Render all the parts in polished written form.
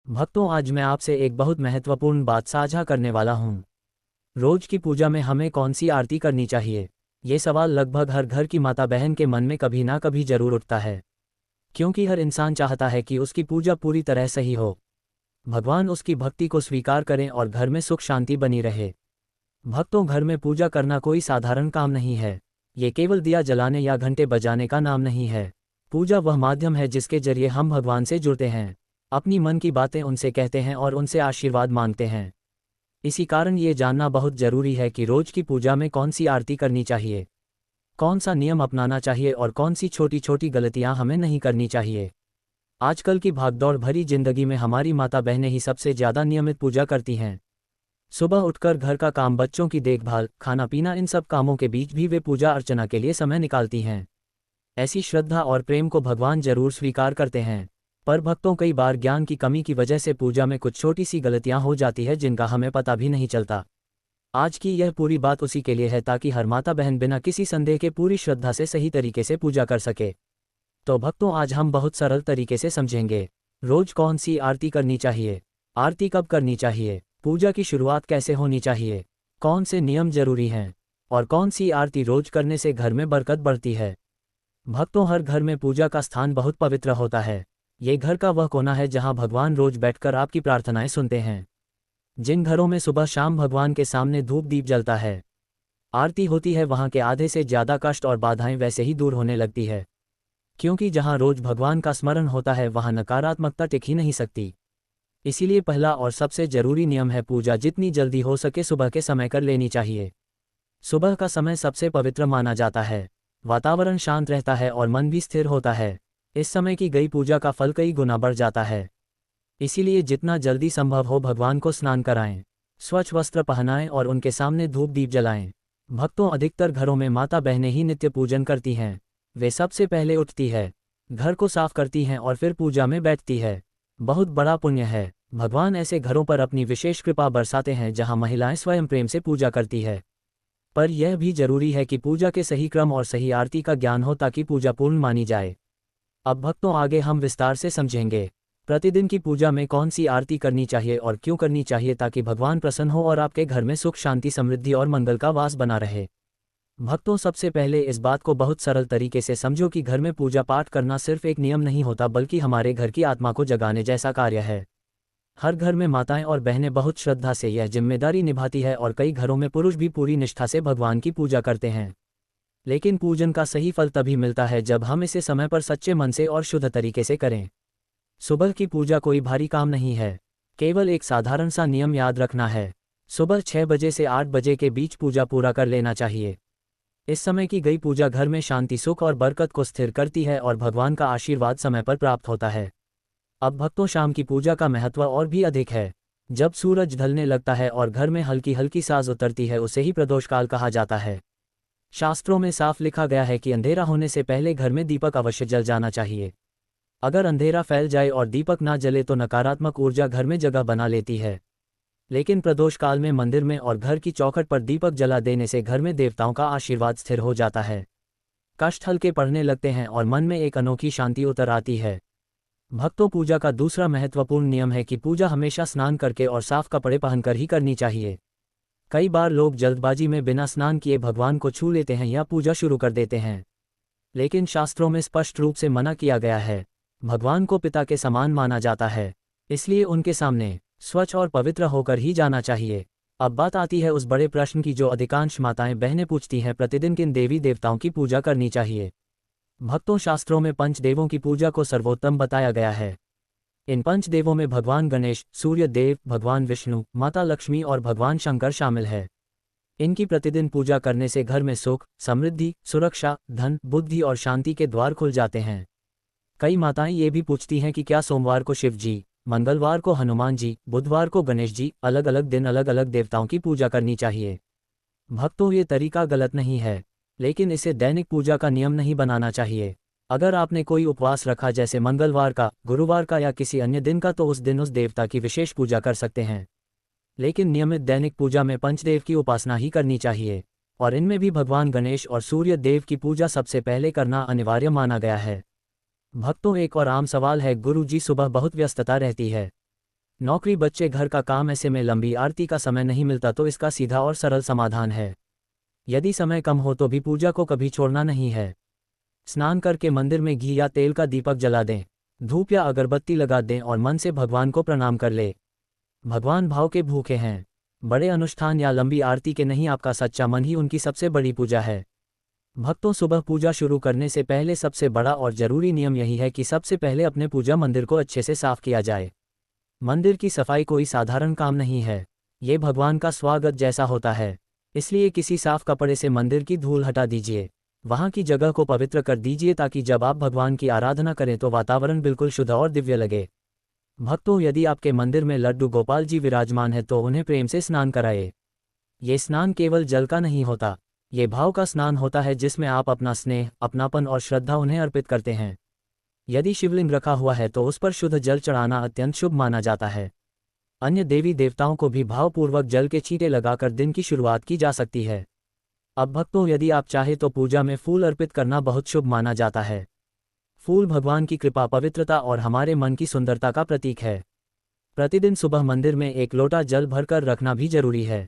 भक्तों, आज मैं आपसे एक बहुत महत्वपूर्ण बात साझा करने वाला हूँ। रोज की पूजा में हमें कौन सी आरती करनी चाहिए? ये सवाल लगभग हर घर की माता बहन के मन में कभी ना कभी जरूर उठता है, क्योंकि हर इंसान चाहता है कि उसकी पूजा पूरी तरह सही हो, भगवान उसकी भक्ति को स्वीकार करें और घर में सुख शांति बनी रहे। भक्तों, घर में पूजा करना कोई साधारण काम नहीं है। ये केवल दिया जलाने या घंटे बजाने का नाम नहीं है। पूजा वह माध्यम है जिसके जरिए हम भगवान से जुड़ते हैं, अपनी मन की बातें उनसे कहते हैं और उनसे आशीर्वाद मांगते हैं। इसी कारण ये जानना बहुत जरूरी है कि रोज की पूजा में कौन सी आरती करनी चाहिए, कौन सा नियम अपनाना चाहिए और कौन सी छोटी छोटी गलतियां हमें नहीं करनी चाहिए। आजकल की भागदौड़ भरी जिंदगी में हमारी माता बहनें ही सबसे ज्यादा नियमित पूजा करती हैं। सुबह उठकर घर का काम, बच्चों की देखभाल, खाना पीना, इन सब कामों के बीच भी वे पूजा अर्चना के लिए समय निकालती हैं। ऐसी श्रद्धा और प्रेम को भगवान जरूर स्वीकार करते हैं। पर भक्तों, कई बार ज्ञान की कमी की वजह से पूजा में कुछ छोटी सी गलतियां हो जाती है जिनका हमें पता भी नहीं चलता। आज की यह पूरी बात उसी के लिए है, ताकि हर माता बहन बिना किसी संदेह के पूरी श्रद्धा से सही तरीके से पूजा कर सके। तो भक्तों, आज हम बहुत सरल तरीके से समझेंगे रोज कौन सी आरती करनी चाहिए, आरती कब करनी चाहिए, पूजा की शुरुआत कैसे होनी चाहिए, कौन से नियम जरूरी हैं और कौन सी आरती रोज करने से घर में बरकत बढ़ती है। भक्तों, हर घर में पूजा का स्थान बहुत पवित्र होता है। ये घर का वह कोना है जहां भगवान रोज बैठकर आपकी प्रार्थनाएं सुनते हैं। जिन घरों में सुबह शाम भगवान के सामने धूप दीप जलता है, आरती होती है, वहां के आधे से ज्यादा कष्ट और बाधाएं वैसे ही दूर होने लगती है। क्योंकि जहां रोज भगवान का स्मरण होता है, वहां नकारात्मकता टिक ही नहीं सकती। इसीलिए पहला और सबसे जरूरी नियम है, पूजा जितनी जल्दी हो सके सुबह के समय कर लेनी चाहिए। सुबह का समय सबसे पवित्र माना जाता है। वातावरण शांत रहता है और मन भी स्थिर होता है। इस समय की गई पूजा का फल कई गुना बढ़ जाता है। इसीलिए जितना जल्दी संभव हो भगवान को स्नान कराएं, स्वच्छ वस्त्र पहनाएं और उनके सामने धूप दीप जलाएं। भक्तों, अधिकतर घरों में माता बहनें ही नित्य पूजन करती हैं। वे सबसे पहले उठती है, घर को साफ करती हैं और फिर पूजा में बैठती है। बहुत बड़ा पुण्य है। भगवान ऐसे घरों पर अपनी विशेष कृपा बरसाते हैं जहां महिलाएं स्वयं प्रेम से पूजा करती है। पर यह भी जरूरी है कि पूजा के सही क्रम और सही आरती का ज्ञान हो, ताकि पूजा पूर्ण मानी जाए। अब भक्तों, आगे हम विस्तार से समझेंगे प्रतिदिन की पूजा में कौन सी आरती करनी चाहिए और क्यों करनी चाहिए, ताकि भगवान प्रसन्न हो और आपके घर में सुख शांति समृद्धि और मंगल का वास बना रहे। भक्तों, सबसे पहले इस बात को बहुत सरल तरीके से समझो कि घर में पूजा पाठ करना सिर्फ एक नियम नहीं होता, बल्कि हमारे घर की आत्मा को जगाने जैसा कार्य है। हर घर में माताएं और बहनें बहुत श्रद्धा से यह जिम्मेदारी निभाती है और कई घरों में पुरुष भी पूरी निष्ठा से भगवान की पूजा करते हैं। लेकिन पूजन का सही फल तभी मिलता है जब हम इसे समय पर सच्चे मन से और शुद्ध तरीके से करें। सुबह की पूजा कोई भारी काम नहीं है, केवल एक साधारण सा नियम याद रखना है। सुबह 6 बजे से 8 बजे के बीच पूजा पूरा कर लेना चाहिए। इस समय की गई पूजा घर में शांति, सुख और बरकत को स्थिर करती है और भगवान का आशीर्वाद समय पर प्राप्त होता है। अब भक्तों, शाम की पूजा का महत्व और भी अधिक है। जब सूरज ढलने लगता है और घर में हल्की हल्की साज उतरती है, उसे ही प्रदोष काल कहा जाता है। शास्त्रों में साफ लिखा गया है कि अंधेरा होने से पहले घर में दीपक अवश्य जल जाना चाहिए। अगर अंधेरा फैल जाए और दीपक ना जले तो नकारात्मक ऊर्जा घर में जगह बना लेती है। लेकिन प्रदोष काल में मंदिर में और घर की चौखट पर दीपक जला देने से घर में देवताओं का आशीर्वाद स्थिर हो जाता है, कष्ट हल्के पड़ने लगते हैं और मन में एक अनोखी शांति उतर आती है। भक्तों, पूजा का दूसरा महत्वपूर्ण नियम है कि पूजा हमेशा स्नान करके और साफ कपड़े पहनकर ही करनी चाहिए। कई बार लोग जल्दबाजी में बिना स्नान किए भगवान को छू लेते हैं या पूजा शुरू कर देते हैं। लेकिन शास्त्रों में स्पष्ट रूप से मना किया गया है। भगवान को पिता के समान माना जाता है, इसलिए उनके सामने स्वच्छ और पवित्र होकर ही जाना चाहिए। अब बात आती है उस बड़े प्रश्न की जो अधिकांश माताएं बहनें पूछती हैं, प्रतिदिन किन देवी देवताओं की पूजा करनी चाहिए। भक्तों, शास्त्रों में पंचदेवों की पूजा को सर्वोत्तम बताया गया है। इन पंचदेवों में भगवान गणेश, सूर्य देव, भगवान विष्णु, माता लक्ष्मी और भगवान शंकर शामिल है। इनकी प्रतिदिन पूजा करने से घर में सुख, समृद्धि, सुरक्षा, धन, बुद्धि और शांति के द्वार खुल जाते हैं। कई माताएं ये भी पूछती हैं कि क्या सोमवार को शिव जी, मंगलवार को हनुमान जी, बुधवार को गणेश जी, अलग अलग दिन अलग अलग देवताओं की पूजा करनी चाहिए। भक्तों, ये तरीका गलत नहीं है, लेकिन इसे दैनिक पूजा का नियम नहीं बनाना चाहिए। अगर आपने कोई उपवास रखा, जैसे मंगलवार का, गुरुवार का या किसी अन्य दिन का, तो उस दिन उस देवता की विशेष पूजा कर सकते हैं। लेकिन नियमित दैनिक पूजा में पंचदेव की उपासना ही करनी चाहिए, और इनमें भी भगवान गणेश और सूर्य देव की पूजा सबसे पहले करना अनिवार्य माना गया है। भक्तों, एक और आम सवाल है, गुरु जी सुबह बहुत व्यस्तता रहती है, नौकरी, बच्चे, घर का काम, ऐसे में लंबी आरती का समय नहीं मिलता तो इसका सीधा और सरल समाधान है। यदि समय कम हो तो भी पूजा को कभी छोड़ना नहीं है। स्नान करके मंदिर में घी या तेल का दीपक जला दें, धूप या अगरबत्ती लगा दें और मन से भगवान को प्रणाम कर ले। भगवान भाव के भूखे हैं। बड़े अनुष्ठान या लंबी आरती के नहीं, आपका सच्चा मन ही उनकी सबसे बड़ी पूजा है। भक्तों, सुबह पूजा शुरू करने से पहले सबसे बड़ा और जरूरी नियम यही है कि सबसे पहले अपने पूजा मंदिर को अच्छे से साफ किया जाए। मंदिर की सफाई कोई साधारण काम नहीं है, ये भगवान का स्वागत जैसा होता है। इसलिए किसी साफ कपड़े से मंदिर की धूल हटा दीजिए, वहाँ की जगह को पवित्र कर दीजिए ताकि जब आप भगवान की आराधना करें तो वातावरण बिल्कुल शुद्ध और दिव्य लगे। भक्तों, यदि आपके मंदिर में लड्डू गोपाल जी विराजमान है तो उन्हें प्रेम से स्नान कराए। ये स्नान केवल जल का नहीं होता, ये भाव का स्नान होता है जिसमें आप अपना स्नेह, अपनापन और श्रद्धा उन्हें अर्पित करते हैं। यदि शिवलिंग रखा हुआ है तो उस पर शुद्ध जल चढ़ाना अत्यंत शुभ माना जाता है। अन्य देवी देवताओं को भी भावपूर्वक जल के छींटे लगाकर दिन की शुरुआत की जा सकती है। अब भक्तों, यदि आप चाहे तो पूजा में फूल अर्पित करना बहुत शुभ माना जाता है। फूल भगवान की कृपा, पवित्रता और हमारे मन की सुंदरता का प्रतीक है। प्रतिदिन सुबह मंदिर में एक लोटा जल भरकर रखना भी जरूरी है।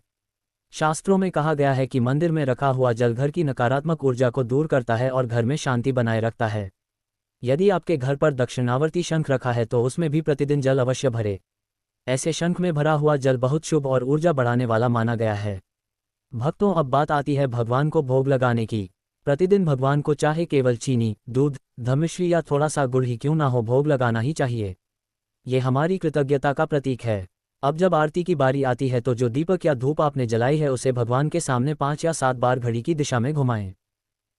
शास्त्रों में कहा गया है कि मंदिर में रखा हुआ जल घर की नकारात्मक ऊर्जा को दूर करता है और घर में शांति बनाए रखता है। यदि आपके घर पर दक्षिणावर्ती शंख रखा है तो उसमें भी प्रतिदिन जल अवश्य भरे। ऐसे शंख में भरा हुआ जल बहुत शुभ और ऊर्जा बढ़ाने वाला माना गया है। भक्तों, अब बात आती है भगवान को भोग लगाने की। प्रतिदिन भगवान को चाहे केवल चीनी, दूध, धमिश्री या थोड़ा सा गुड़ ही क्यों ना हो, भोग लगाना ही चाहिए। ये हमारी कृतज्ञता का प्रतीक है। अब जब आरती की बारी आती है तो जो दीपक या धूप आपने जलाई है उसे भगवान के सामने 5 या 7 बार घड़ी की दिशा में घुमाएं।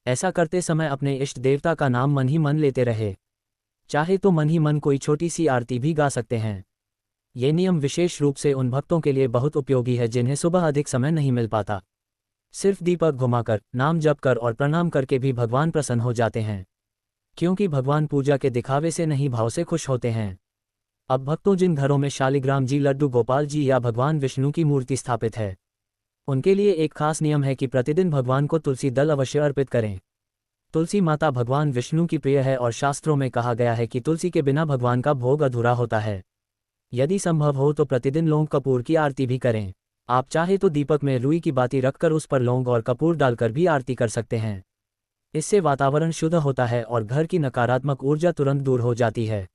ऐसा करते समय अपने इष्ट देवता का नाम मन ही मन लेते रहे। चाहे तो मन ही मन कोई छोटी सी आरती भी गा सकते हैं। ये नियम विशेष रूप से उन भक्तों के लिए बहुत उपयोगी है जिन्हें सुबह अधिक समय नहीं मिल पाता। सिर्फ दीपक घुमाकर, नाम जप कर और प्रणाम करके भी भगवान प्रसन्न हो जाते हैं, क्योंकि भगवान पूजा के दिखावे से नहीं, भाव से खुश होते हैं। अब भक्तों, जिन घरों में शालिग्राम जी, लड्डू गोपाल जी या भगवान विष्णु की मूर्ति स्थापित है, उनके लिए एक खास नियम है कि प्रतिदिन भगवान को तुलसी दल अवश्य अर्पित करें। तुलसी माता भगवान विष्णु की प्रिय है और शास्त्रों में कहा गया है कि तुलसी के बिना भगवान का भोग अधूरा होता है। यदि संभव हो तो प्रतिदिन लौंग कपूर की आरती भी करें। आप चाहे तो दीपक में रुई की बाती रखकर उस पर लौंग और कपूर डालकर भी आरती कर सकते हैं। इससे वातावरण शुद्ध होता है और घर की नकारात्मक ऊर्जा तुरंत दूर हो जाती है।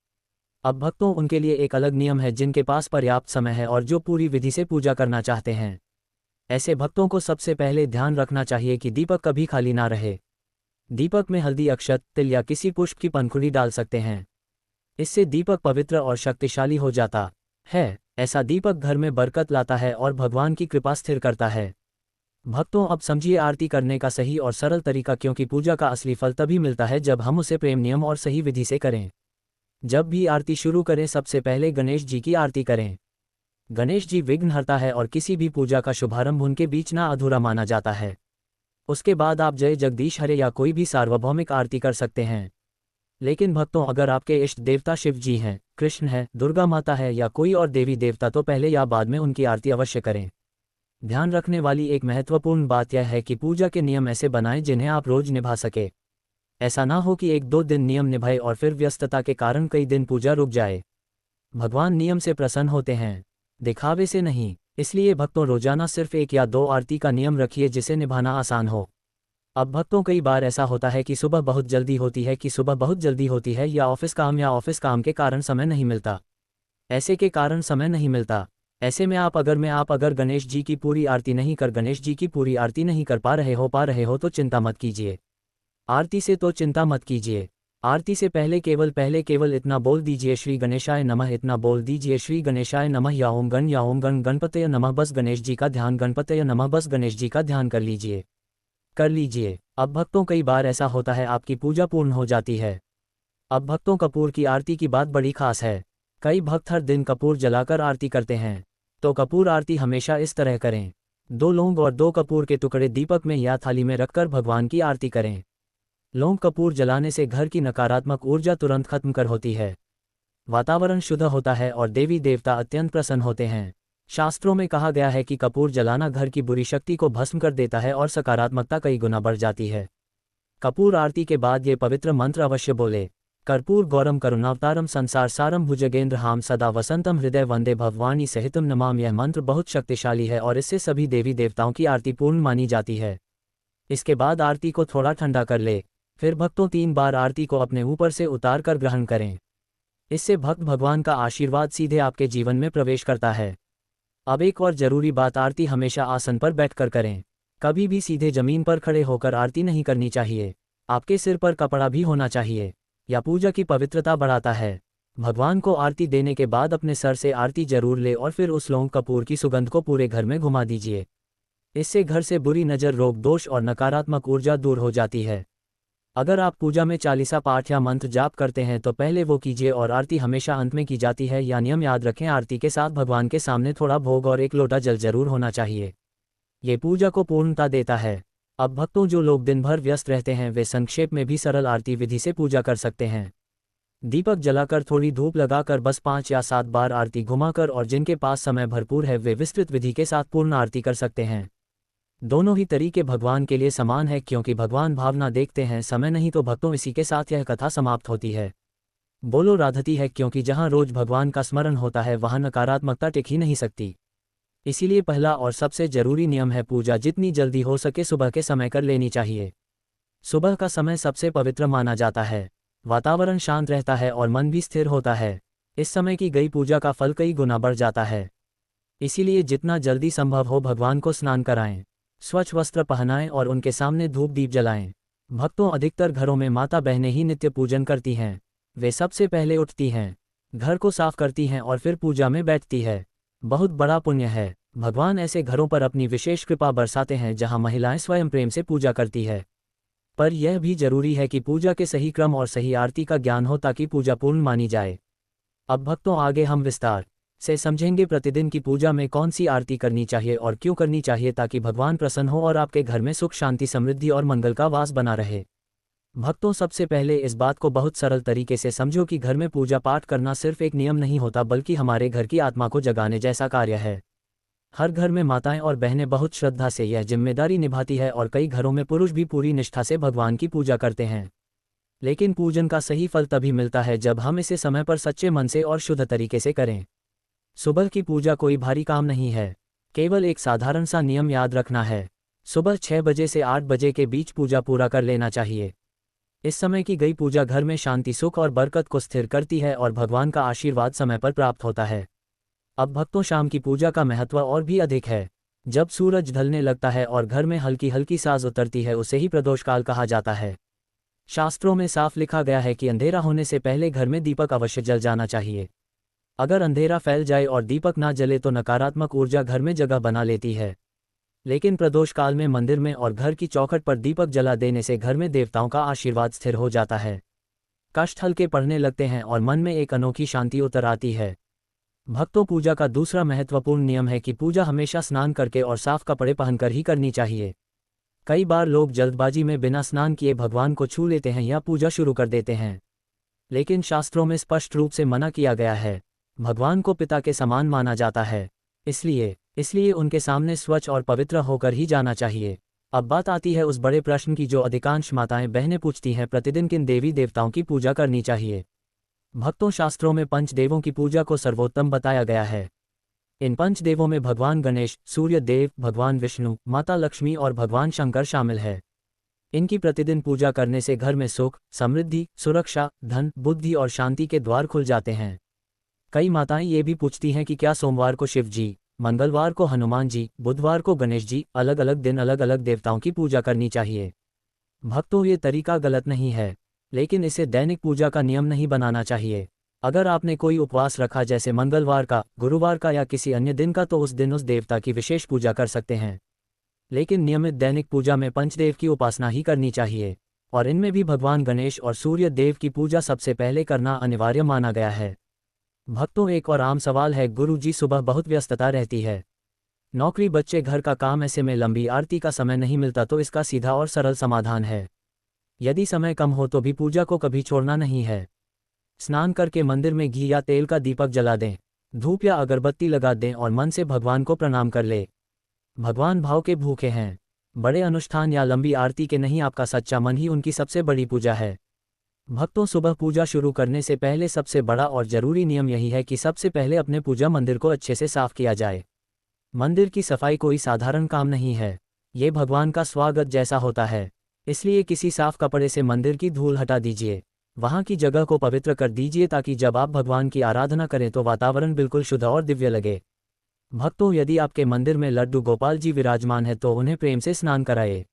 अब भक्तों, उनके लिए एक अलग नियम है जिनके पास पर्याप्त समय है और जो पूरी विधि से पूजा करना चाहते हैं। ऐसे भक्तों को सबसे पहले ध्यान रखना चाहिए कि दीपक कभी खाली ना रहे। दीपक में हल्दी, अक्षत, तिल या किसी पुष्प की पंखुड़ी डाल सकते हैं। इससे दीपक पवित्र और शक्तिशाली हो जाता है। ऐसा दीपक घर में बरकत लाता है और भगवान की कृपा स्थिर करता है। भक्तों, अब समझिए आरती करने का सही और सरल तरीका, क्योंकि पूजा का असली फल तभी मिलता है जब हम उसे प्रेम, नियम और सही विधि से करें। जब भी आरती शुरू करें सबसे पहले गणेश जी की आरती करें। गणेश जी विघ्नहर्ता है और किसी भी पूजा का शुभारंभ उनके बीच ना अधूरा माना जाता है। उसके बाद आप जय जगदीश हरे या कोई भी सार्वभौमिक आरती कर सकते हैं। लेकिन भक्तों, अगर आपके इष्ट देवता शिव जी हैं, कृष्ण है, दुर्गा माता है या कोई और देवी देवता तो पहले या बाद में उनकी आरती अवश्य करें। ध्यान रखने वाली एक महत्वपूर्ण बात यह है कि पूजा के नियम ऐसे बनाएं जिन्हें आप रोज निभा सके। ऐसा ना हो कि 1-2 दिन नियम निभाए और फिर व्यस्तता के कारण कई दिन पूजा रुक जाए। भगवान नियम से प्रसन्न होते हैं, दिखावे से नहीं। इसलिए भक्तों, रोजाना सिर्फ 1 या 2 आरती का नियम रखिए जिसे निभाना आसान हो। अब भक्तों, कई बार ऐसा होता है कि सुबह बहुत जल्दी होती है या ऑफिस काम के कारण समय नहीं मिलता। ऐसे में आप अगर गणेश जी की पूरी आरती नहीं कर पा रहे हो तो चिंता मत कीजिए। आरती से पहले केवल इतना बोल दीजिए, श्री गणेशाय नमः। इतना बोल दीजिए, श्री गणेशाय नमः या ओम गण गणपतये नमः। बस गणेश जी का ध्यान, गणपतये नमः, बस गणेश जी का ध्यान कर लीजिए। अब भक्तों, कई बार ऐसा होता है आपकी पूजा पूर्ण हो जाती है। अब भक्तों, कपूर की आरती की बात बड़ी खास है। कई भक्त हर दिन कपूर जलाकर आरती करते हैं, तो कपूर आरती हमेशा इस तरह करें। 2 लौंग और 2 कपूर के टुकड़े दीपक में या थाली में रखकर भगवान की आरती करें। लौंग कपूर जलाने से घर की नकारात्मक ऊर्जा तुरंत खत्म कर होती है, वातावरण शुद्ध होता है और देवी देवता अत्यंत प्रसन्न होते हैं। शास्त्रों में कहा गया है कि कपूर जलाना घर की बुरी शक्ति को भस्म कर देता है और सकारात्मकता कई गुना बढ़ जाती है। कपूर आरती के बाद ये पवित्र मंत्र अवश्य बोले। कर्पूर गौरम करुणावतारम संसार सारम भुजगेंद्र हाम सदा वसंतम हृदय वंदे भगवानी सहितम नमाम। यह मंत्र बहुत शक्तिशाली है और इससे सभी देवी देवताओं की आरती पूर्ण मानी जाती है। इसके बाद आरती को थोड़ा ठंडा कर ले, फिर भक्तों 3 बार आरती को अपने ऊपर से उतार कर ग्रहण करें। इससे भक्त भगवान का आशीर्वाद सीधे आपके जीवन में प्रवेश करता है। अब एक और जरूरी बात, आरती हमेशा आसन पर बैठकर करें। कभी भी सीधे जमीन पर खड़े होकर आरती नहीं करनी चाहिए। आपके सिर पर कपड़ा भी होना चाहिए, या पूजा की पवित्रता बढ़ाता है। भगवान को आरती देने के बाद अपने सर से आरती जरूर ले और फिर उस लौंग कपूर की सुगंध को पूरे घर में घुमा दीजिए। इससे घर से बुरी नज़र, रोग दोष और नकारात्मक ऊर्जा दूर हो जाती है। अगर आप पूजा में चालीसा पाठ या मंत्र जाप करते हैं तो पहले वो कीजिए और आरती हमेशा अंत में की जाती है। या नियम याद रखें, आरती के साथ भगवान के सामने थोड़ा भोग और 1 लोटा जल जरूर होना चाहिए। ये पूजा को पूर्णता देता है। अब भक्तों, जो लोग दिन भर व्यस्त रहते हैं वे संक्षेप में भी सरल आरती विधि से पूजा कर सकते हैं। दीपक जलाकर थोड़ी धूप लगाकर बस 5 या 7 बार आरती घुमाकर, और जिनके पास समय भरपूर है वे विस्तृत विधि के साथ पूर्ण आरती कर सकते हैं। दोनों ही तरीके भगवान के लिए समान है, क्योंकि भगवान भावना देखते हैं, समय नहीं। तो भक्तों, इसी के साथ यह कथा समाप्त होती है। बोलो राधती है, क्योंकि जहाँ रोज भगवान का स्मरण होता है वहाँ नकारात्मकता टिक ही नहीं सकती। इसीलिए पहला और सबसे जरूरी नियम है, पूजा जितनी जल्दी हो सके सुबह के समय कर लेनी चाहिए। सुबह का समय सबसे पवित्र माना जाता है। वातावरण शांत रहता है और मन भी स्थिर होता है। इस समय की गई पूजा का फल कई गुना बढ़ जाता है। इसीलिए जितना जल्दी संभव हो भगवान को स्नान कराएं, स्वच्छ वस्त्र पहनाएं और उनके सामने धूप दीप जलाएं। भक्तों, अधिकतर घरों में माता बहनें ही नित्य पूजन करती हैं। वे सबसे पहले उठती हैं, घर को साफ करती हैं और फिर पूजा में बैठती है। बहुत बड़ा पुण्य है। भगवान ऐसे घरों पर अपनी विशेष कृपा बरसाते हैं जहां महिलाएं स्वयं प्रेम से पूजा करती है। पर यह भी जरूरी है कि पूजा के सही क्रम और सही आरती का ज्ञान हो, ताकि पूजा पूर्ण मानी जाए। अब भक्तों, आगे हम विस्तार से समझेंगे प्रतिदिन की पूजा में कौन सी आरती करनी चाहिए और क्यों करनी चाहिए, ताकि भगवान प्रसन्न हो और आपके घर में सुख, शांति, समृद्धि और मंगल का वास बना रहे। भक्तों, सबसे पहले इस बात को बहुत सरल तरीके से समझो कि घर में पूजा पाठ करना सिर्फ एक नियम नहीं होता, बल्कि हमारे घर की आत्मा को जगाने जैसा कार्य है। हर घर में माताएं और बहनें बहुत श्रद्धा से यह जिम्मेदारी निभाती है, और कई घरों में पुरुष भी पूरी निष्ठा से भगवान की पूजा करते हैं। लेकिन पूजन का सही फल तभी मिलता है जब हम इसे समय पर सच्चे मन से और शुद्ध तरीके से करें। सुबह की पूजा कोई भारी काम नहीं है, केवल एक साधारण सा नियम याद रखना है। सुबह 6 बजे से 8 बजे के बीच पूजा पूरा कर लेना चाहिए। इस समय की गई पूजा घर में शांति, सुख और बरकत को स्थिर करती है और भगवान का आशीर्वाद समय पर प्राप्त होता है। अब भक्तों, शाम की पूजा का महत्व और भी अधिक है। जब सूरज ढलने लगता है और घर में हल्की हल्की साज उतरती है, उसे ही प्रदोषकाल कहा जाता है। शास्त्रों में साफ लिखा गया है कि अंधेरा होने से पहले घर में दीपक अवश्य जल जाना चाहिए। अगर अंधेरा फैल जाए और दीपक ना जले तो नकारात्मक ऊर्जा घर में जगह बना लेती है। लेकिन प्रदोष काल में मंदिर में और घर की चौखट पर दीपक जला देने से घर में देवताओं का आशीर्वाद स्थिर हो जाता है। कष्ट हल्के पड़ने लगते हैं और मन में एक अनोखी शांति उतर आती है। भक्तों, पूजा का दूसरा महत्वपूर्ण नियम है कि पूजा हमेशा स्नान करके और साफ कपड़े पहनकर ही करनी चाहिए। कई बार लोग जल्दबाजी में बिना स्नान किए भगवान को छू लेते हैं या पूजा शुरू कर देते हैं। लेकिन शास्त्रों में स्पष्ट रूप से मना किया गया है। भगवान को पिता के समान माना जाता है, इसलिए उनके सामने स्वच्छ और पवित्र होकर ही जाना चाहिए। अब बात आती है उस बड़े प्रश्न की जो अधिकांश माताएं बहनें पूछती हैं, प्रतिदिन किन देवी देवताओं की पूजा करनी चाहिए। भक्तों, शास्त्रों में पंचदेवों की पूजा को सर्वोत्तम बताया गया है। इन पंचदेवों में भगवान गणेश, सूर्य देव, भगवान विष्णु, माता लक्ष्मी और भगवान शंकर शामिल है। इनकी प्रतिदिन पूजा करने से घर में सुख, समृद्धि, सुरक्षा, धन, बुद्धि और शांति के द्वार खुल जाते हैं। कई माताएं ये भी पूछती हैं कि क्या सोमवार को शिव जी, मंगलवार को हनुमान जी, बुधवार को गणेश जी, अलग अलग दिन अलग अलग देवताओं की पूजा करनी चाहिए। भक्तों, ये तरीका गलत नहीं है, लेकिन इसे दैनिक पूजा का नियम नहीं बनाना चाहिए। अगर आपने कोई उपवास रखा, जैसे मंगलवार का, गुरुवार का या किसी अन्य दिन का, तो उस दिन उस देवता की विशेष पूजा कर सकते हैं। लेकिन नियमित दैनिक पूजा में पंचदेव की उपासना ही करनी चाहिए, और इनमें भी भगवान गणेश और सूर्य देव की पूजा सबसे पहले करना अनिवार्य माना गया है। भक्तों, एक और आम सवाल है, गुरु जी सुबह बहुत व्यस्तता रहती है, नौकरी, बच्चे, घर का काम, ऐसे में लंबी आरती का समय नहीं मिलता। तो इसका सीधा और सरल समाधान है, यदि समय कम हो तो भी पूजा को कभी छोड़ना नहीं है। स्नान करके मंदिर में घी या तेल का दीपक जला दें, धूप या अगरबत्ती लगा दें और मन से भगवान को प्रणाम कर ले। भगवान भाव के भूखे हैं, बड़े अनुष्ठान या लंबी आरती के नहीं। आपका सच्चा मन ही उनकी सबसे बड़ी पूजा है। भक्तों, सुबह पूजा शुरू करने से पहले सबसे बड़ा और जरूरी नियम यही है कि सबसे पहले अपने पूजा मंदिर को अच्छे से साफ किया जाए। मंदिर की सफाई कोई साधारण काम नहीं है, ये भगवान का स्वागत जैसा होता है। इसलिए किसी साफ कपड़े से मंदिर की धूल हटा दीजिए, वहाँ की जगह को पवित्र कर दीजिए ताकि जब आप भगवान की आराधना करें तो वातावरण बिल्कुल शुद्ध और दिव्य लगे। भक्तों, यदि आपके मंदिर में लड्डू गोपाल जी विराजमान है तो उन्हें प्रेम से स्नान कराएं।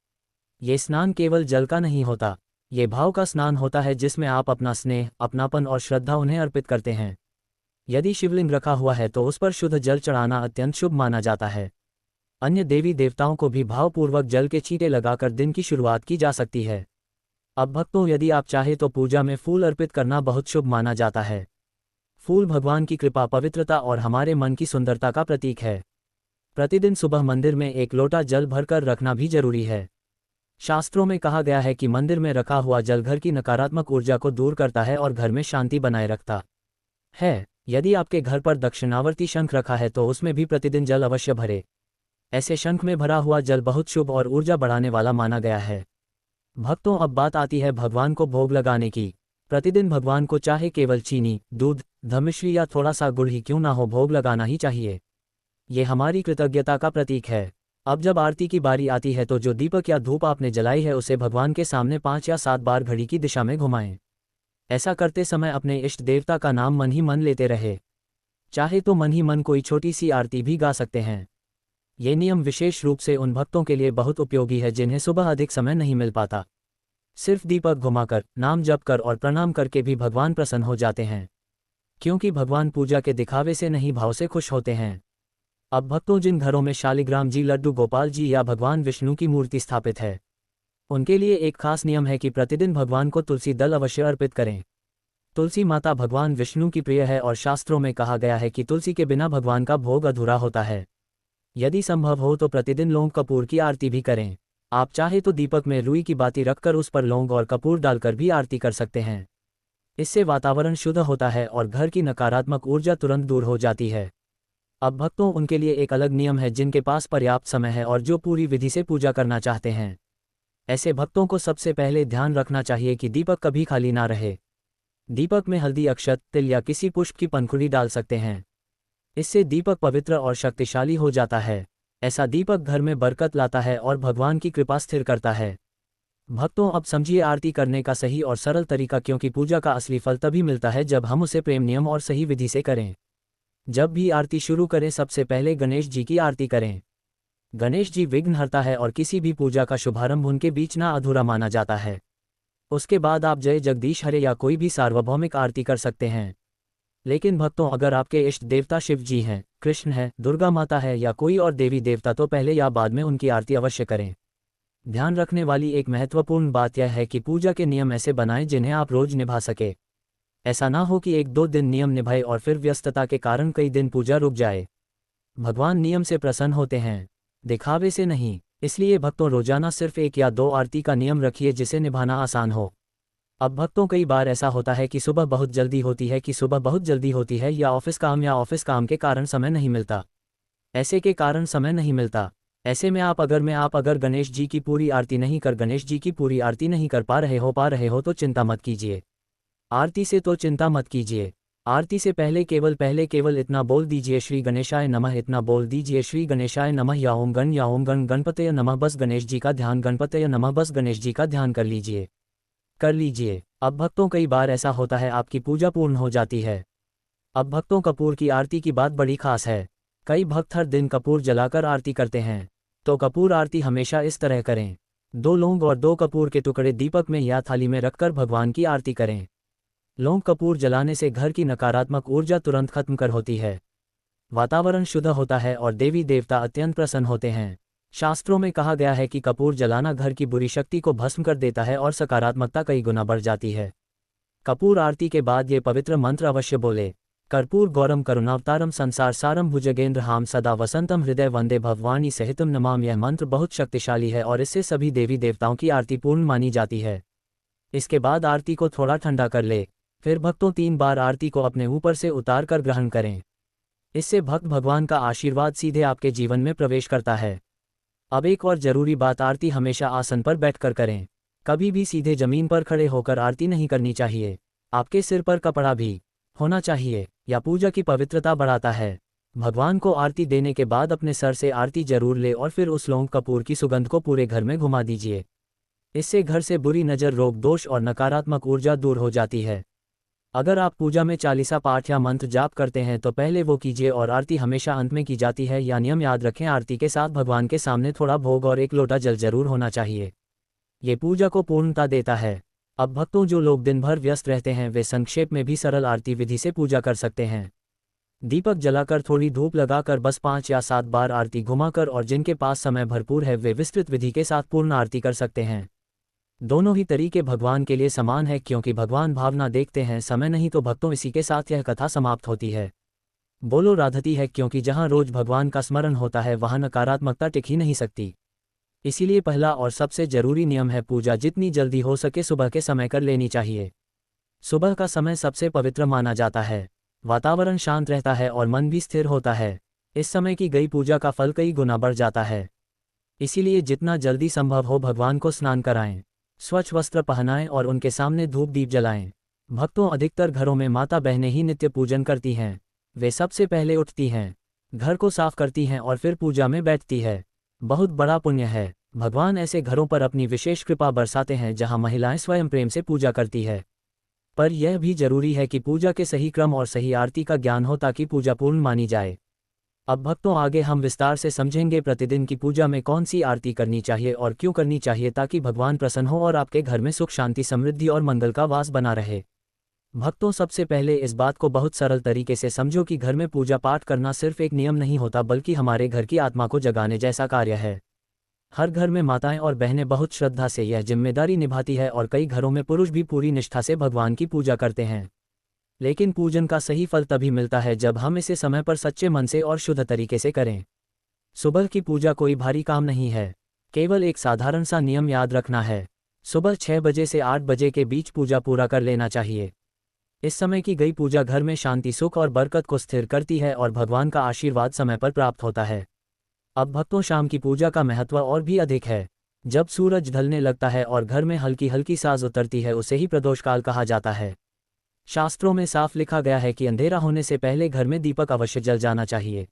ये स्नान केवल जल का नहीं होता, ये भाव का स्नान होता है जिसमें आप अपना स्नेह, अपनापन और श्रद्धा उन्हें अर्पित करते हैं। यदि शिवलिंग रखा हुआ है तो उस पर शुद्ध जल चढ़ाना अत्यंत शुभ माना जाता है। अन्य देवी देवताओं को भी भावपूर्वक जल के छींटे लगाकर दिन की शुरुआत की जा सकती है। अब भक्तों, यदि आप चाहें तो पूजा में फूल अर्पित करना बहुत शुभ माना जाता है। फूल भगवान की कृपा, पवित्रता और हमारे मन की सुंदरता का प्रतीक है। प्रतिदिन सुबह मंदिर में एक लोटा जल भरकर रखना भी जरूरी है। शास्त्रों में कहा गया है कि मंदिर में रखा हुआ जल घर की नकारात्मक ऊर्जा को दूर करता है और घर में शांति बनाए रखता है। यदि आपके घर पर दक्षिणावर्ती शंख रखा है तो उसमें भी प्रतिदिन जल अवश्य भरे। ऐसे शंख में भरा हुआ जल बहुत शुभ और ऊर्जा बढ़ाने वाला माना गया है। भक्तों, अब बात आती है भगवान को भोग लगाने की। प्रतिदिन भगवान को चाहे केवल चीनी, दूध, धमिश्री या थोड़ा सा गुड़ ही क्यों ना हो, भोग लगाना ही चाहिए। ये हमारी कृतज्ञता का प्रतीक है। अब जब आरती की बारी आती है तो जो दीपक या धूप आपने जलाई है उसे भगवान के सामने 5 या 7 बार घड़ी की दिशा में घुमाएं। ऐसा करते समय अपने इष्ट देवता का नाम मन ही मन लेते रहे। चाहे तो मन ही मन कोई छोटी सी आरती भी गा सकते हैं। ये नियम विशेष रूप से उन भक्तों के लिए बहुत उपयोगी है जिन्हें सुबह अधिक समय नहीं मिल पाता। सिर्फ दीपक घुमाकर, नाम जप कर और प्रणाम करके भी भगवान प्रसन्न हो जाते हैं, क्योंकि भगवान पूजा के दिखावे से नहीं, भाव से खुश होते हैं। अब भक्तों, जिन घरों में शालिग्राम जी, लड्डू गोपाल जी या भगवान विष्णु की मूर्ति स्थापित है, उनके लिए एक खास नियम है कि प्रतिदिन भगवान को तुलसी दल अवश्य अर्पित करें। तुलसी माता भगवान विष्णु की प्रिय है और शास्त्रों में कहा गया है कि तुलसी के बिना भगवान का भोग अधूरा होता है। यदि संभव हो तो प्रतिदिन लौंग कपूर की आरती भी करें। आप चाहे तो दीपक में रुई की बाती रखकर उस पर लौंग और कपूर डालकर भी आरती कर सकते हैं। इससे वातावरण शुद्ध होता है और घर की नकारात्मक ऊर्जा तुरंत दूर हो जाती है। अब भक्तों, उनके लिए एक अलग नियम है जिनके पास पर्याप्त समय है और जो पूरी विधि से पूजा करना चाहते हैं। ऐसे भक्तों को सबसे पहले ध्यान रखना चाहिए कि दीपक कभी खाली ना रहे। दीपक में हल्दी, अक्षत, तिल या किसी पुष्प की पंखुड़ी डाल सकते हैं। इससे दीपक पवित्र और शक्तिशाली हो जाता है। ऐसा दीपक घर में बरकत लाता है और भगवान की कृपा स्थिर करता है। भक्तों, अब समझिए आरती करने का सही और सरल तरीका, क्योंकि पूजा का असली फल तभी मिलता है जब हम उसे प्रेम, नियम और सही विधि से करें। जब भी आरती शुरू करें सबसे पहले गणेश जी की आरती करें। गणेश जी विघ्नहर्ता है और किसी भी पूजा का शुभारंभ उनके बीच ना अधूरा माना जाता है। उसके बाद आप जय जगदीश हरे या कोई भी सार्वभौमिक आरती कर सकते हैं। लेकिन भक्तों, अगर आपके इष्ट देवता शिव जी हैं, कृष्ण है, दुर्गा माता है या कोई और देवी देवता तो पहले या बाद में उनकी आरती अवश्य करें। ध्यान रखने वाली एक महत्वपूर्ण बात यह है कि पूजा के नियम ऐसे बनाएं जिन्हें आप रोज निभा सके। ऐसा ना हो कि 1-2 दिन नियम निभाए और फिर व्यस्तता के कारण कई दिन पूजा रुक जाए। भगवान नियम से प्रसन्न होते हैं, दिखावे से नहीं। इसलिए भक्तों, रोजाना सिर्फ 1 या 2 आरती का नियम रखिए जिसे निभाना आसान हो। अब भक्तों, कई बार ऐसा होता है कि सुबह बहुत जल्दी होती है या ऑफिस काम के कारण समय नहीं मिलता। ऐसे में आप अगर गणेश जी की पूरी आरती नहीं कर पा रहे हो तो चिंता मत कीजिए। आरती से पहले केवल इतना बोल दीजिए, श्री गणेशाय नमः। इतना बोल दीजिए, श्री गणेशाय नमः या ओम गण गणपतये नमः। बस गणेश जी का ध्यान, गणपतये नमः, बस गणेश जी का ध्यान कर लीजिए। अब भक्तों, कई बार ऐसा होता है आपकी पूजा पूर्ण हो जाती है। अब भक्तों, कपूर की आरती की बात बड़ी खास है। कई भक्त हर दिन कपूर जलाकर आरती करते हैं, तो कपूर आरती हमेशा इस तरह करें। 2 लौंग और 2 कपूर के टुकड़े दीपक में या थाली में रखकर भगवान की आरती करें। लौंग कपूर जलाने से घर की नकारात्मक ऊर्जा तुरंत खत्म कर होती है, वातावरण शुद्ध होता है और देवी देवता अत्यंत प्रसन्न होते हैं। शास्त्रों में कहा गया है कि कपूर जलाना घर की बुरी शक्ति को भस्म कर देता है और सकारात्मकता कई गुना बढ़ जाती है। कपूर आरती के बाद ये पवित्र मंत्र अवश्य बोले, कर्पूर गौरम करुणावतारम संसार सारम भुजगेंद्र हाम सदा वसंतम हृदय वंदे भगवानी सहितम नमाम। यह मंत्र बहुत शक्तिशाली है और इससे सभी देवी देवताओं की आरती पूर्ण मानी जाती है। इसके बाद आरती को थोड़ा ठंडा कर ले, फिर भक्तों 3 बार आरती को अपने ऊपर से उतार कर ग्रहण करें। इससे भक्त भगवान का आशीर्वाद सीधे आपके जीवन में प्रवेश करता है। अब एक और जरूरी बात, आरती हमेशा आसन पर बैठकर करें। कभी भी सीधे जमीन पर खड़े होकर आरती नहीं करनी चाहिए। आपके सिर पर कपड़ा भी होना चाहिए या पूजा की पवित्रता बढ़ाता है। भगवान को आरती देने के बाद अपने सर से आरती जरूर ले और फिर उस लौंग कपूर की सुगंध को पूरे घर में घुमा दीजिए। इससे घर से बुरी नज़र, रोग दोष और नकारात्मक ऊर्जा दूर हो जाती है। अगर आप पूजा में चालीसा पाठ या मंत्र जाप करते हैं तो पहले वो कीजिए और आरती हमेशा अंत में की जाती है। या नियम याद रखें, आरती के साथ भगवान के सामने थोड़ा भोग और एक लोटा जल जरूर होना चाहिए। ये पूजा को पूर्णता देता है। अब भक्तों, जो लोग दिन भर व्यस्त रहते हैं वे संक्षेप में भी सरल आरती विधि से पूजा कर सकते हैं। दीपक जलाकर, थोड़ी धूप लगाकर, बस 5 या 7 बार आरती घुमाकर, और जिनके पास समय भरपूर है वे विस्तृत विधि के साथ पूर्ण आरती कर सकते हैं। दोनों ही तरीके भगवान के लिए समान है, क्योंकि भगवान भावना देखते हैं, समय नहीं। तो भक्तों, इसी के साथ यह कथा समाप्त होती है। बोलो राधती है, क्योंकि जहाँ रोज भगवान का स्मरण होता है वहाँ नकारात्मकता टिक ही नहीं सकती। इसीलिए पहला और सबसे जरूरी नियम है, पूजा जितनी जल्दी हो सके सुबह के समय कर लेनी चाहिए। सुबह का समय सबसे पवित्र माना जाता है। वातावरण शांत रहता है और मन भी स्थिर होता है। इस समय की गई पूजा का फल कई गुना बढ़ जाता है। इसीलिए जितना जल्दी संभव हो भगवान को स्नान कराएं, स्वच्छ वस्त्र पहनाएं और उनके सामने धूप दीप जलाएं। भक्तों, अधिकतर घरों में माता बहनें ही नित्य पूजन करती हैं। वे सबसे पहले उठती हैं, घर को साफ करती हैं और फिर पूजा में बैठती है। बहुत बड़ा पुण्य है। भगवान ऐसे घरों पर अपनी विशेष कृपा बरसाते हैं जहां महिलाएं स्वयं प्रेम से पूजा करती है। पर यह भी जरूरी है कि पूजा के सही क्रम और सही आरती का ज्ञान हो ताकि पूजा पूर्ण मानी जाए। अब भक्तों, आगे हम विस्तार से समझेंगे प्रतिदिन की पूजा में कौन सी आरती करनी चाहिए और क्यों करनी चाहिए, ताकि भगवान प्रसन्न हो और आपके घर में सुख, शांति, समृद्धि और मंगल का वास बना रहे। भक्तों, सबसे पहले इस बात को बहुत सरल तरीके से समझो कि घर में पूजा पाठ करना सिर्फ एक नियम नहीं होता, बल्कि हमारे घर की आत्मा को जगाने जैसा कार्य है। हर घर में माताएं और बहनें बहुत श्रद्धा से यह जिम्मेदारी निभाती है और कई घरों में पुरुष भी पूरी निष्ठा से भगवान की पूजा करते हैं। लेकिन पूजन का सही फल तभी मिलता है जब हम इसे समय पर सच्चे मन से और शुद्ध तरीके से करें। सुबह की पूजा कोई भारी काम नहीं है, केवल एक साधारण सा नियम याद रखना है। सुबह 6 बजे से 8 बजे के बीच पूजा पूरा कर लेना चाहिए। इस समय की गई पूजा घर में शांति, सुख और बरकत को स्थिर करती है और भगवान का आशीर्वाद समय पर प्राप्त होता है। अब भक्तों, शाम की पूजा का महत्व और भी अधिक है। जब सूरज ढलने लगता है और घर में हल्की हल्की साज उतरती है, उसे ही प्रदोषकाल कहा जाता है। शास्त्रों में साफ लिखा गया है कि अंधेरा होने से पहले घर में दीपक अवश्य जल जाना चाहिए।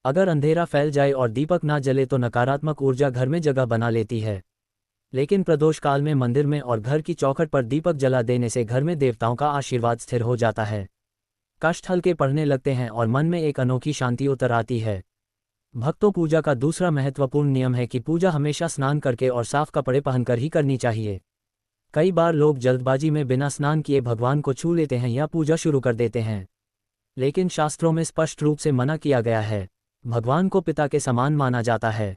अगर अंधेरा फैल जाए और दीपक ना जले तो नकारात्मक ऊर्जा घर में जगह बना लेती है। लेकिन प्रदोष काल में मंदिर में और घर की चौखट पर दीपक जला देने से घर में देवताओं का आशीर्वाद स्थिर हो जाता है। कष्ट हल्के पड़ने लगते हैं और मन में एक अनोखी शांति उतर आती है। भक्तों, पूजा का दूसरा महत्वपूर्ण नियम है कि पूजा हमेशा स्नान करके और साफ कपड़े पहनकर ही करनी चाहिए। कई बार लोग जल्दबाजी में बिना स्नान किए भगवान को छू लेते हैं या पूजा शुरू कर देते हैं। लेकिन शास्त्रों में स्पष्ट रूप से मना किया गया है। भगवान को पिता के समान माना जाता है।